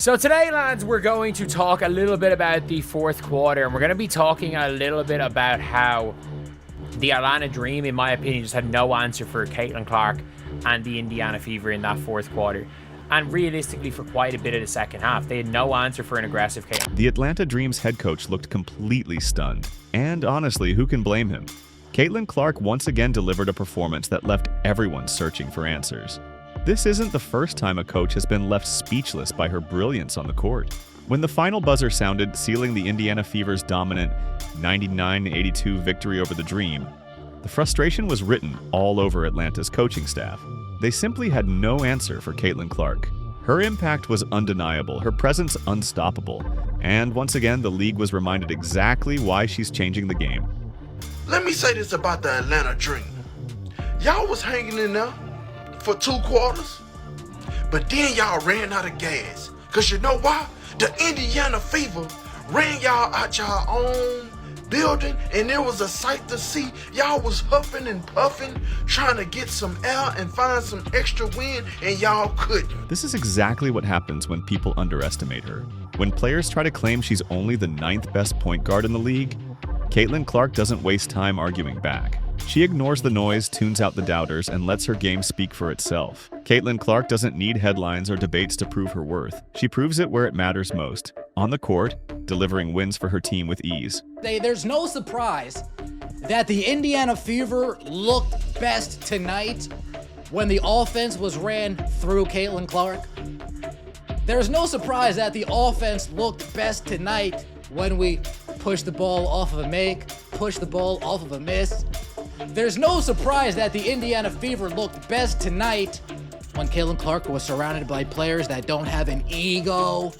So today, lads, we're going to talk a little bit about the fourth quarter, and we're going to be talking a little bit about how the Atlanta Dream, in my opinion, just had no answer for Caitlin Clark and the Indiana Fever in that fourth quarter. And realistically, for quite a bit of the second half, they had no answer for an aggressive Caitlin. The Atlanta Dream's head coach looked completely stunned. And honestly, who can blame him? Caitlin Clark once again delivered a performance that left everyone searching for answers. This isn't the first time a coach has been left speechless by her brilliance on the court. When the final buzzer sounded, sealing the Indiana Fever's dominant 99-82 victory over the Dream, the frustration was written all over Atlanta's coaching staff. They simply had no answer for Caitlin Clark. Her impact was undeniable, her presence unstoppable, and once again the league was reminded exactly why she's changing the game. Let me say this about the Atlanta Dream. Y'all was hanging in there for 2 quarters, but then y'all ran out of gas. Cause you know why? The Indiana Fever ran y'all out y'all own building, and it was a sight to see. Y'all was huffing and puffing, trying to get some air and find some extra wind, and y'all couldn't. This is exactly what happens when people underestimate her. When players try to claim she's only the 9th best point guard in the league, Caitlin Clark doesn't waste time arguing back. She ignores the noise, tunes out the doubters, and lets her game speak for itself. Caitlin Clark doesn't need headlines or debates to prove her worth. She proves it where it matters most, on the court, delivering wins for her team with ease. There's no surprise that the Indiana Fever looked best tonight when the offense was ran through Caitlin Clark. There's no surprise that the offense looked best tonight when we pushed the ball off of a make, pushed the ball off of a miss. There's no surprise that the Indiana Fever looked best tonight when Caitlin Clark was surrounded by players that don't have an ego,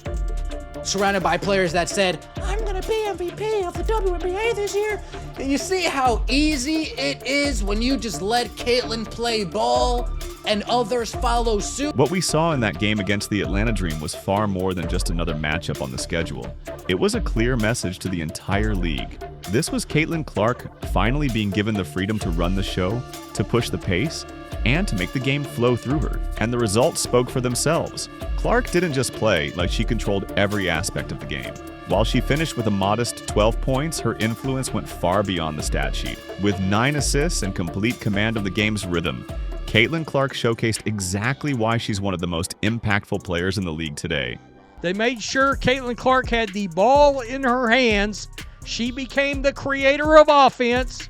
surrounded by players that said, I'm gonna be MVP of the WNBA this year. And you see how easy it is when you just let Caitlin play ball and others follow suit. What we saw in that game against the Atlanta Dream was far more than just another matchup on the schedule. It was a clear message to the entire league. This was Caitlin Clark finally being given the freedom to run the show, to push the pace, and to make the game flow through her. And the results spoke for themselves. Clark didn't just play, like she controlled every aspect of the game. While she finished with a modest 12 points, her influence went far beyond the stat sheet. With 9 assists and complete command of the game's rhythm, Caitlin Clark showcased exactly why she's one of the most impactful players in the league today. They made sure Caitlin Clark had the ball in her hands. She became the creator of offense.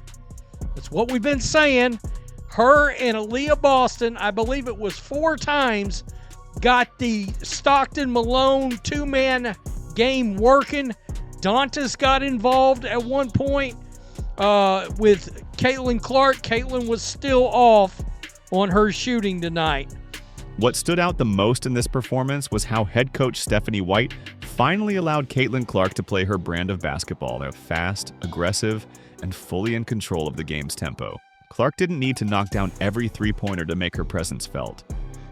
That's what we've been saying. Her and Aaliyah Boston, I believe it was 4 times, got the Stockton-Malone 2-man game working. Dantas got involved at one point with Caitlin Clark. Caitlin was still off on her shooting tonight. What stood out the most in this performance was how head coach Stephanie White finally allowed Caitlin Clark to play her brand of basketball. They're fast, aggressive, and fully in control of the game's tempo. Clark didn't need to knock down every three-pointer to make her presence felt.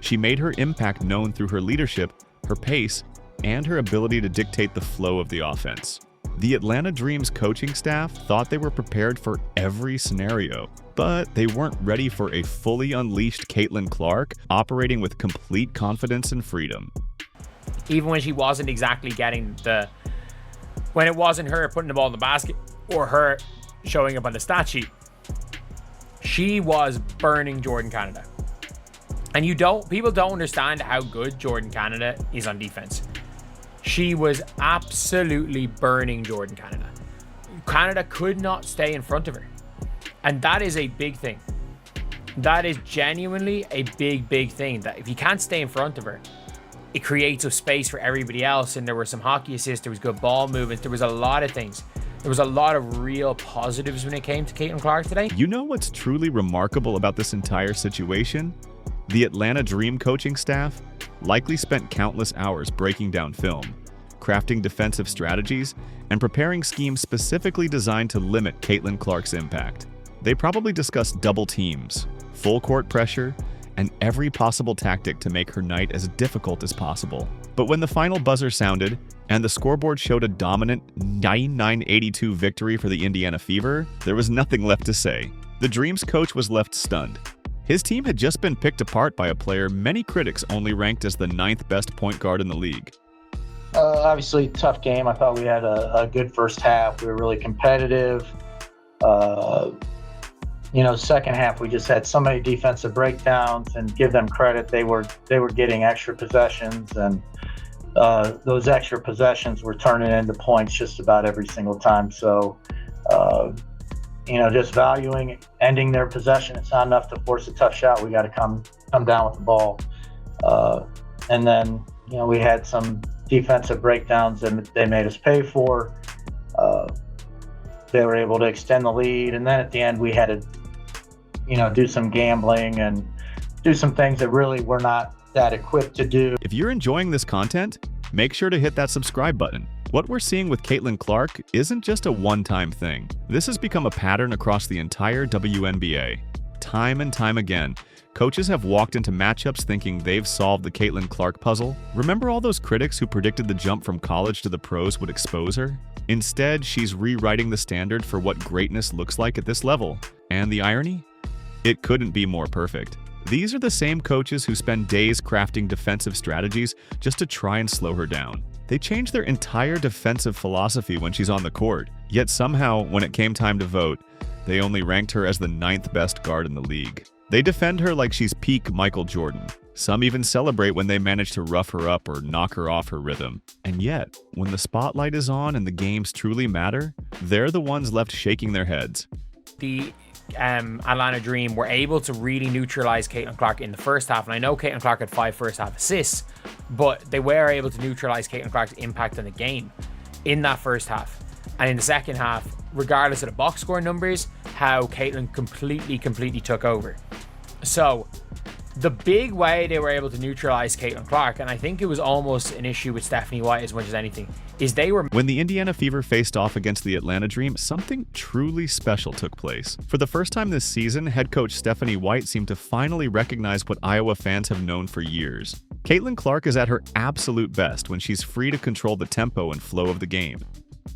She made her impact known through her leadership, her pace, and her ability to dictate the flow of the offense. The Atlanta Dream's coaching staff thought they were prepared for every scenario, but they weren't ready for a fully unleashed Caitlin Clark operating with complete confidence and freedom. Even when she wasn't exactly getting when it wasn't her putting the ball in the basket or her showing up on the stat sheet, she was burning Jordan Canada. And people don't understand how good Jordan Canada is on defense. She was absolutely burning Jordan Canada. Canada could not stay in front of her. And that is a big thing. That is genuinely a big thing. That if you can't stay in front of her, it creates a space for everybody else. And there were some hockey assists, there was good ball movement, there was a lot of things. There was a lot of real positives when it came to Caitlin Clark today. You know what's truly remarkable about this entire situation? The Atlanta Dream coaching staff likely spent countless hours breaking down film, crafting defensive strategies, and preparing schemes specifically designed to limit Caitlin Clark's impact. They probably discussed double teams, full court pressure, and every possible tactic to make her night as difficult as possible. But when the final buzzer sounded and the scoreboard showed a dominant 99-82 victory for the Indiana Fever, there was nothing left to say. The Dream's coach was left stunned. His team had just been picked apart by a player many critics only ranked as the 9th best point guard in the league. Obviously, tough game. I thought we had a good first half. We were really competitive. Second half we just had so many defensive breakdowns, and give them credit. They were getting extra possessions, and those extra possessions were turning into points just about every single time. So, just valuing ending their possession. It's not enough to force a tough shot. We got to come down with the ball. And then, we had some defensive breakdowns that they made us pay for. They were able to extend the lead, and then at the end we had to, do some gambling and do some things that really we're not that equipped to do. If you're enjoying this content, make sure to hit that subscribe button. What we're seeing with Caitlin Clark isn't just a one-time thing. This has become a pattern across the entire WNBA. Time and time again, coaches have walked into matchups thinking they've solved the Caitlin Clark puzzle. Remember all those critics who predicted the jump from college to the pros would expose her? Instead, she's rewriting the standard for what greatness looks like at this level. And the irony? It couldn't be more perfect. These are the same coaches who spend days crafting defensive strategies just to try and slow her down. They changed their entire defensive philosophy when she's on the court, yet somehow, when it came time to vote, they only ranked her as the 9th best guard in the league. They defend her like she's peak Michael Jordan. Some even celebrate when they manage to rough her up or knock her off her rhythm. And yet, when the spotlight is on and the games truly matter, they're the ones left shaking their heads. The Atlanta Dream were able to really neutralize Caitlin Clark in the first half. And I know Caitlin Clark had 5 first half assists, but they were able to neutralize Caitlin Clark's impact on the game in that first half. And in the second half, regardless of the box score numbers, how Caitlin completely took over. So the big way they were able to neutralize Caitlin Clark, and I think it was almost an issue with Stephanie White as much as anything, is they were... When the Indiana Fever faced off against the Atlanta Dream, something truly special took place. For the first time this season, head coach Stephanie White seemed to finally recognize what Iowa fans have known for years. Caitlin Clark is at her absolute best when she's free to control the tempo and flow of the game.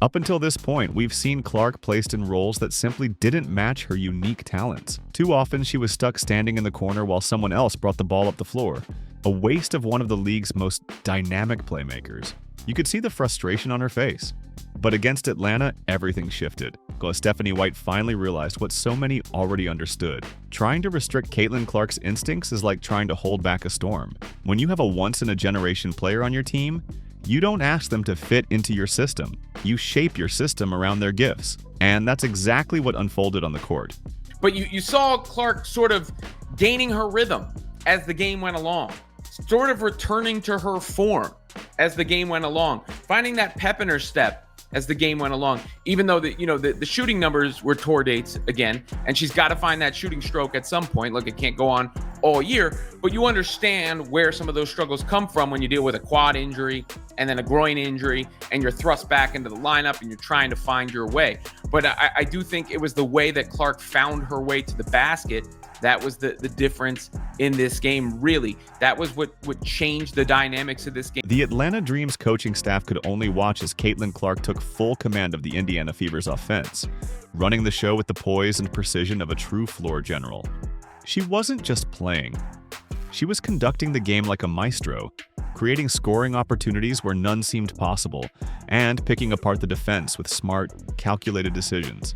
Up until this point, we've seen Clark placed in roles that simply didn't match her unique talents. Too often, she was stuck standing in the corner while someone else brought the ball up the floor. A waste of one of the league's most dynamic playmakers. You could see the frustration on her face. But against Atlanta, everything shifted. Stephanie White finally realized what so many already understood. Trying to restrict Caitlin Clark's instincts is like trying to hold back a storm. When you have a once-in-a-generation player on your team, you don't ask them to fit into your system. You shape your system around their gifts. And that's exactly what unfolded on the court. But you saw Clark sort of gaining her rhythm as the game went along, sort of returning to her form as the game went along, finding that pep in her step as the game went along, even though the shooting numbers were tour dates again, and she's got to find that shooting stroke at some point. Look, it can't go on all year, but you understand where some of those struggles come from when you deal with a quad injury and then a groin injury, and you're thrust back into the lineup and you're trying to find your way. But I do think it was the way that Clark found her way to the basket that was the difference in this game, really. That was what changed the dynamics of this game. The Atlanta Dream's coaching staff could only watch as Caitlin Clark took full command of the Indiana Fever's offense, running the show with the poise and precision of a true floor general. She wasn't just playing. She was conducting the game like a maestro, creating scoring opportunities where none seemed possible, and picking apart the defense with smart, calculated decisions.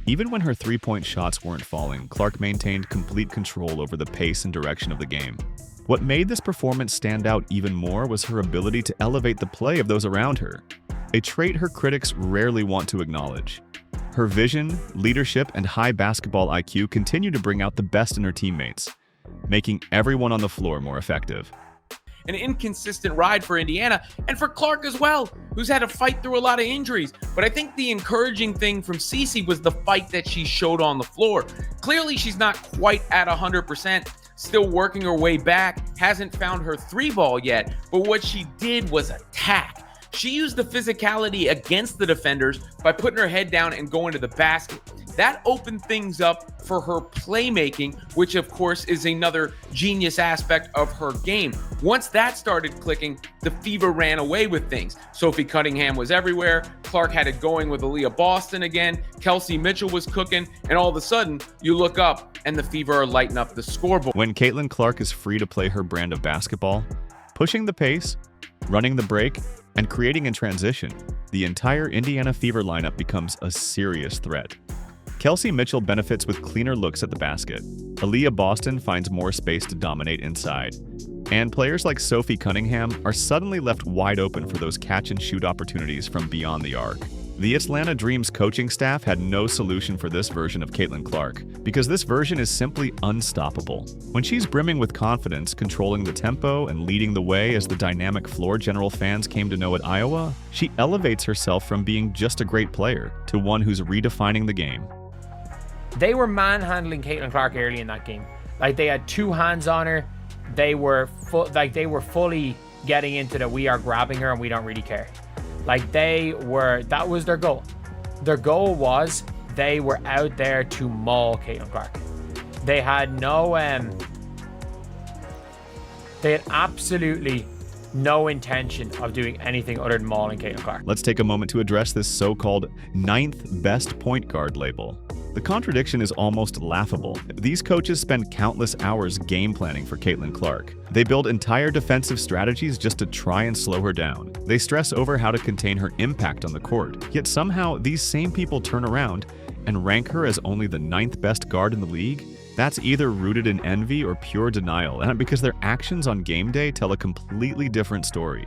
Even when her three-point shots weren't falling, Clark maintained complete control over the pace and direction of the game. What made this performance stand out even more was her ability to elevate the play of those around her, a trait her critics rarely want to acknowledge. Her vision, leadership, and high basketball IQ continue to bring out the best in her teammates, making everyone on the floor more effective. An inconsistent ride for Indiana and for Clark as well, who's had to fight through a lot of injuries. But I think the encouraging thing from Cece was the fight that she showed on the floor. Clearly, she's not quite at 100%, still working her way back, hasn't found her three ball yet. But what she did was attack. She used the physicality against the defenders by putting her head down and going to the basket. That opened things up for her playmaking, which of course is another genius aspect of her game. Once that started clicking, the Fever ran away with things. Sophie Cunningham was everywhere. Clark had it going with Aaliyah Boston again. Kelsey Mitchell was cooking. And all of a sudden, you look up and the Fever are lighting up the scoreboard. When Caitlin Clark is free to play her brand of basketball, pushing the pace, running the break, And creating in transition, the entire Indiana Fever lineup becomes a serious threat. Kelsey Mitchell benefits with cleaner looks at the basket. Aaliyah Boston finds more space to dominate inside. And players like Sophie Cunningham are suddenly left wide open for those catch-and-shoot opportunities from beyond the arc. The Atlanta Dream's coaching staff had no solution for this version of Caitlin Clark, because this version is simply unstoppable. When she's brimming with confidence, controlling the tempo and leading the way as the dynamic floor general fans came to know at Iowa, she elevates herself from being just a great player to one who's redefining the game. They were manhandling Caitlin Clark early in that game. Like, they had two hands on her. They were fully getting into the we are grabbing her and we don't really care. Like, that was their goal. Their goal was they were out there to maul Caitlin Clark. They had they had absolutely no intention of doing anything other than mauling Caitlin Clark. Let's take a moment to address this so-called 9th best point guard label. The contradiction is almost laughable. These coaches spend countless hours game planning for Caitlin Clark. They build entire defensive strategies just to try and slow her down. They stress over how to contain her impact on the court. Yet somehow, these same people turn around and rank her as only the 9th best guard in the league? That's either rooted in envy or pure denial, and because their actions on game day tell a completely different story.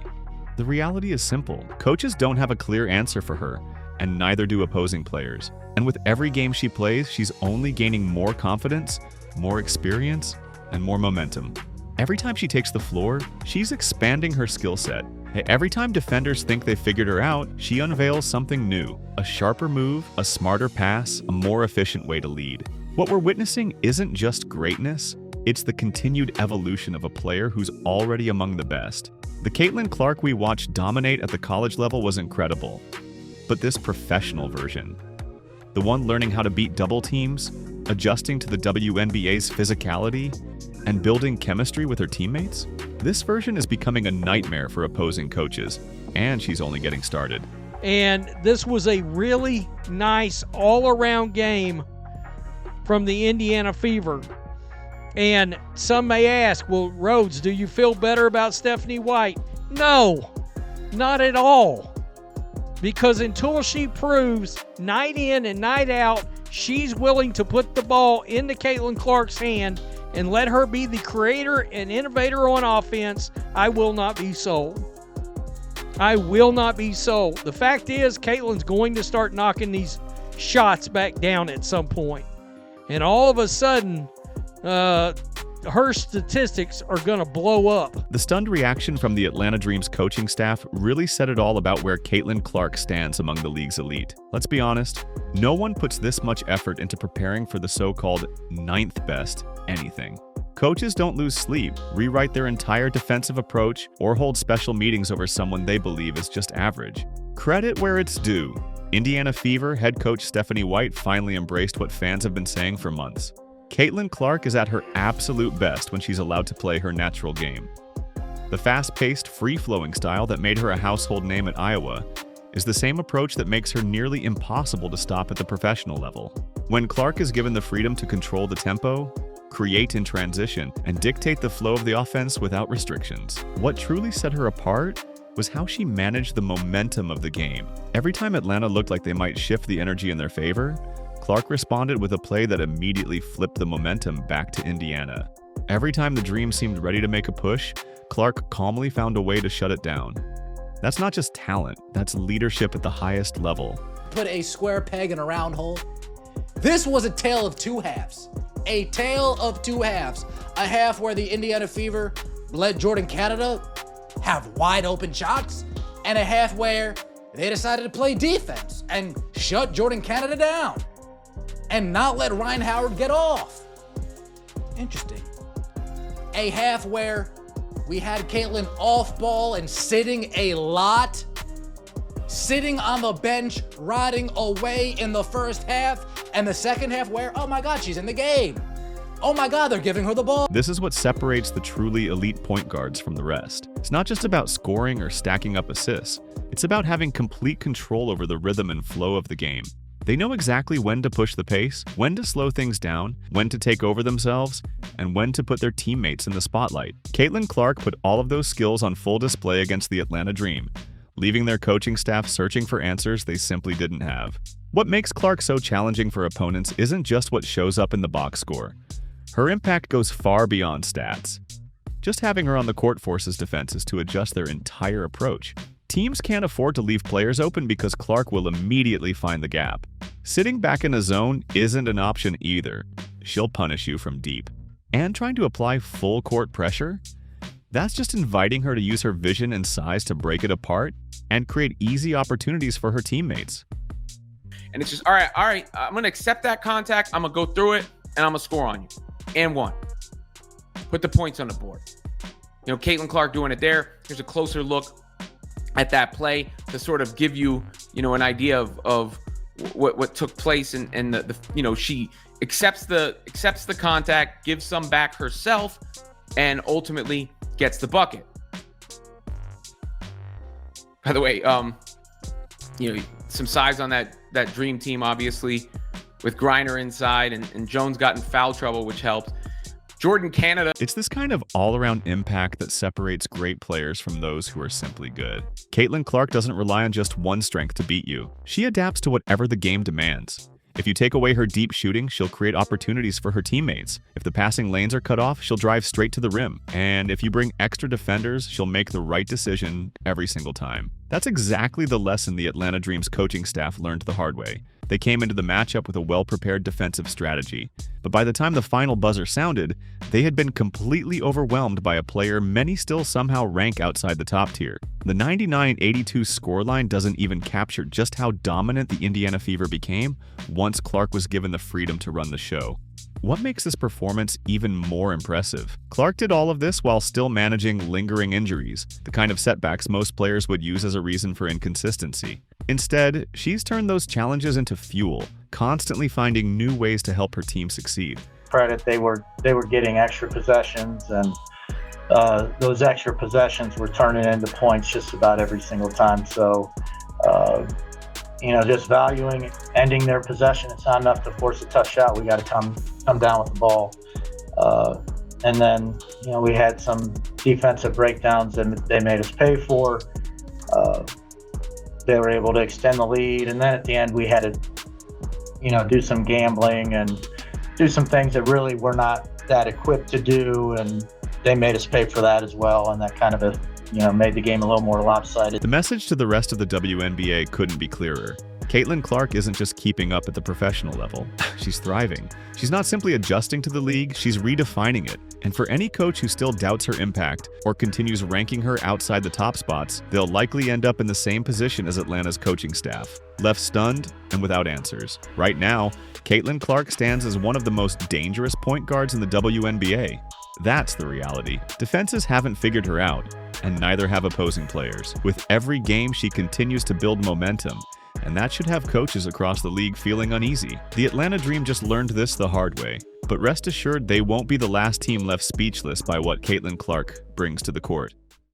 The reality is simple. Coaches don't have a clear answer for her, and neither do opposing players. And with every game she plays, she's only gaining more confidence, more experience, and more momentum. Every time she takes the floor, she's expanding her skill set. Every time defenders think they figured her out, she unveils something new. A sharper move, a smarter pass, a more efficient way to lead. What we're witnessing isn't just greatness, it's the continued evolution of a player who's already among the best. The Caitlin Clark we watched dominate at the college level was incredible. But this professional version, the one learning how to beat double teams, adjusting to the WNBA's physicality, and building chemistry with her teammates, this version is becoming a nightmare for opposing coaches, and she's only getting started. And this was a really nice all-around game from the Indiana Fever. And some may ask, well, Rhodes, do you feel better about Stephanie White? No, not at all. Because until she proves night in and night out she's willing to put the ball into Caitlin Clark's hand and let her be the creator and innovator on offense, I will not be sold. I will not be sold. The fact is, Caitlin's going to start knocking these shots back down at some point. And all of a sudden, her statistics are going to blow up. The stunned reaction from the Atlanta Dream's coaching staff really said it all about where Caitlin Clark stands among the league's elite. Let's be honest, no one puts this much effort into preparing for the so-called 9th best anything. Coaches don't lose sleep, rewrite their entire defensive approach, or hold special meetings over someone they believe is just average. Credit where it's due. Indiana Fever head coach Stephanie White finally embraced what fans have been saying for months. Caitlin Clark is at her absolute best when she's allowed to play her natural game. The fast-paced, free-flowing style that made her a household name at Iowa is the same approach that makes her nearly impossible to stop at the professional level. When Clark is given the freedom to control the tempo, create in transition, and dictate the flow of the offense without restrictions, what truly set her apart was how she managed the momentum of the game. Every time Atlanta looked like they might shift the energy in their favor, Clark responded with a play that immediately flipped the momentum back to Indiana. Every time the Dream seemed ready to make a push, Clark calmly found a way to shut it down. That's not just talent, that's leadership at the highest level. Put a square peg in a round hole. This was a tale of two halves. A tale of two halves. A half where the Indiana Fever let Jordan Canada have wide open shots, and a half where they decided to play defense and shut Jordan Canada down and not let Ryan Howard get off. Interesting. A half where we had Caitlin off ball and sitting a lot, sitting on the bench, riding away in the first half, and the second half where, oh my God, she's in the game. Oh my God, they're giving her the ball. This is what separates the truly elite point guards from the rest. It's not just about scoring or stacking up assists. It's about having complete control over the rhythm and flow of the game. They know exactly when to push the pace, when to slow things down, when to take over themselves, and when to put their teammates in the spotlight. Caitlin Clark put all of those skills on full display against the Atlanta Dream, leaving their coaching staff searching for answers they simply didn't have. What makes Clark so challenging for opponents isn't just what shows up in the box score. Her impact goes far beyond stats. Just having her on the court forces defenses to adjust their entire approach. Teams can't afford to leave players open because Clark will immediately find the gap. Sitting back in a zone isn't an option either. She'll punish you from deep. And trying to apply full court pressure? That's just inviting her to use her vision and size to break it apart and create easy opportunities for her teammates. And it's just, all right, I'm going to accept that contact. I'm going to go through it, and I'm going to score on you. And one. Put the points on the board. You know, Caitlin Clark doing it there. Here's a closer look at that play to sort of give you, an idea of what took place. And the she accepts the contact, gives some back herself, and ultimately gets the bucket. By the way, some size on that dream team, obviously, with Griner inside and Jones got in foul trouble, which helped. Jordan Canada. It's this kind of all-around impact that separates great players from those who are simply good. Caitlin Clark doesn't rely on just one strength to beat you. She adapts to whatever the game demands. If you take away her deep shooting, she'll create opportunities for her teammates. If the passing lanes are cut off, she'll drive straight to the rim. And if you bring extra defenders, she'll make the right decision every single time. That's exactly the lesson the Atlanta Dream's coaching staff learned the hard way. They came into the matchup with a well-prepared defensive strategy. But by the time the final buzzer sounded, they had been completely overwhelmed by a player many still somehow rank outside the top tier. The 99-82 scoreline doesn't even capture just how dominant the Indiana Fever became once Clark was given the freedom to run the show. What makes this performance even more impressive? Clark did all of this while still managing lingering injuries, the kind of setbacks most players would use as a reason for inconsistency. Instead, she's turned those challenges into fuel, constantly finding new ways to help her team succeed. Credit, they were getting extra possessions, and those extra possessions were turning into points just about every single time. So, just valuing ending their possession. It's not enough to force a tough shot. We got to come down with the ball. And then, we had some defensive breakdowns that they made us pay for. They were able to extend the lead. And then at the end, we had to, do some gambling and do some things that really we're not that equipped to do. And they made us pay for that as well. And that kind of made the game a little more lopsided. The message to the rest of the WNBA couldn't be clearer. Caitlin Clark isn't just keeping up at the professional level. She's thriving. She's not simply adjusting to the league, she's redefining it. And for any coach who still doubts her impact or continues ranking her outside the top spots, they'll likely end up in the same position as Atlanta's coaching staff, left stunned and without answers. Right now, Caitlin Clark stands as one of the most dangerous point guards in the WNBA. That's the reality. Defenses haven't figured her out, and neither have opposing players. With every game, she continues to build momentum, and that should have coaches across the league feeling uneasy. The Atlanta Dream just learned this the hard way, but rest assured they won't be the last team left speechless by what Caitlin Clark brings to the court.